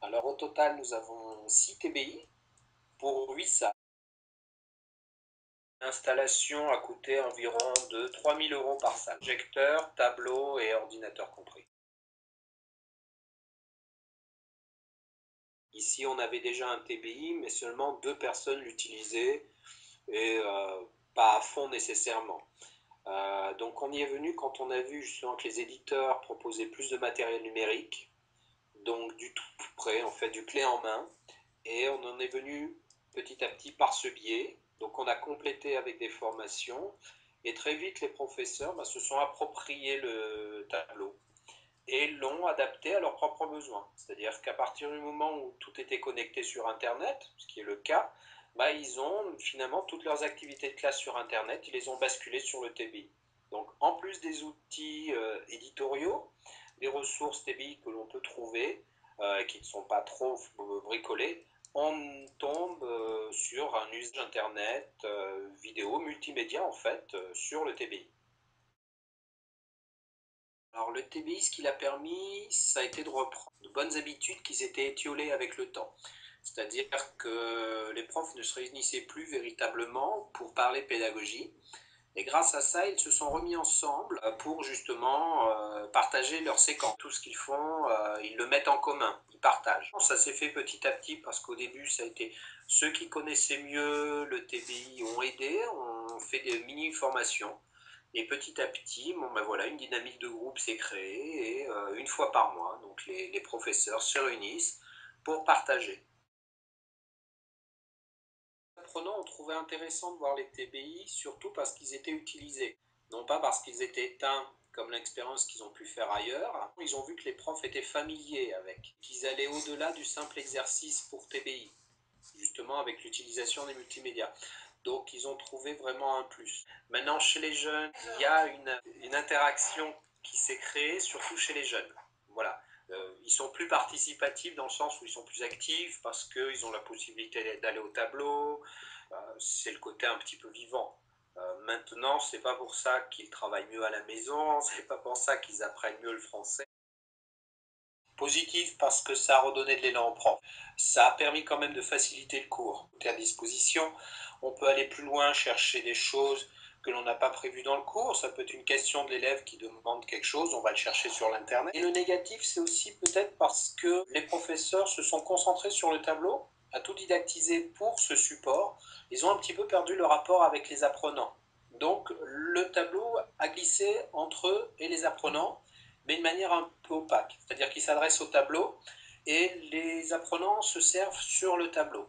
Alors au total, nous avons 6 TBI pour 8 salles. L'installation a coûté environ de 3 000 € par salle. Projecteur, tableau et ordinateur compris. Ici, on avait déjà un TBI, mais seulement 2 personnes l'utilisaient et pas à fond nécessairement. Donc on y est venu quand on a vu justement que les éditeurs proposaient plus de matériel numérique, donc du tout prêt, en fait du clé en main, et on en est venu petit à petit par ce biais. Donc on a complété avec des formations, et très vite les professeurs se sont appropriés le tableau et l'ont adapté à leurs propres besoins. C'est-à-dire qu'à partir du moment où tout était connecté sur Internet, ce qui est le cas, ils ont finalement toutes leurs activités de classe sur Internet, ils les ont basculées sur le TBI. Donc en plus des outils éditoriaux, les ressources TBI que l'on peut trouver, qui ne sont pas trop bricolées, on tombe sur un usage Internet, vidéo, multimédia en fait, sur le TBI. Alors le TBI, ce qu'il a permis, ça a été de reprendre de bonnes habitudes qui s'étaient étiolées avec le temps. C'est-à-dire que les profs ne se réunissaient plus véritablement pour parler pédagogie. Et grâce à ça, ils se sont remis ensemble pour justement partager leurs séquences. Tout ce qu'ils font, ils le mettent en commun, ils partagent. Ça s'est fait petit à petit parce qu'au début, ça a été ceux qui connaissaient mieux le TBI ont aidé, ont fait des mini-formations. Et petit à petit, voilà, une dynamique de groupe s'est créée et une fois par mois, donc les professeurs se réunissent pour partager. Les apprenants ont trouvé intéressant de voir les TBI, surtout parce qu'ils étaient utilisés, non pas parce qu'ils étaient éteints comme l'expérience qu'ils ont pu faire ailleurs. Ils ont vu que les profs étaient familiers avec, qu'ils allaient au-delà du simple exercice pour TBI, justement avec l'utilisation des multimédias. Donc ils ont trouvé vraiment un plus. Maintenant chez les jeunes, il y a une interaction qui s'est créée, surtout chez les jeunes. Voilà. Ils sont plus participatifs dans le sens où ils sont plus actifs parce qu'ils ont la possibilité d'aller au tableau. C'est le côté un petit peu vivant. Maintenant, c'est pas pour ça qu'ils travaillent mieux à la maison, c'est pas pour ça qu'ils apprennent mieux le français. Positif parce que ça a redonné de l'élan aux profs. Ça a permis quand même de faciliter le cours. Tout est à disposition. On peut aller plus loin, chercher des choses que l'on n'a pas prévues dans le cours. Ça peut être une question de l'élève qui demande quelque chose, on va le chercher sur l'internet. Et le négatif, c'est aussi peut-être parce que les professeurs se sont concentrés sur le tableau, à tout didactiser pour ce support. Ils ont un petit peu perdu le rapport avec les apprenants. Donc le tableau a glissé entre eux et les apprenants, mais de manière un peu opaque. C'est-à-dire qu'ils s'adressent au tableau et les apprenants se servent sur le tableau.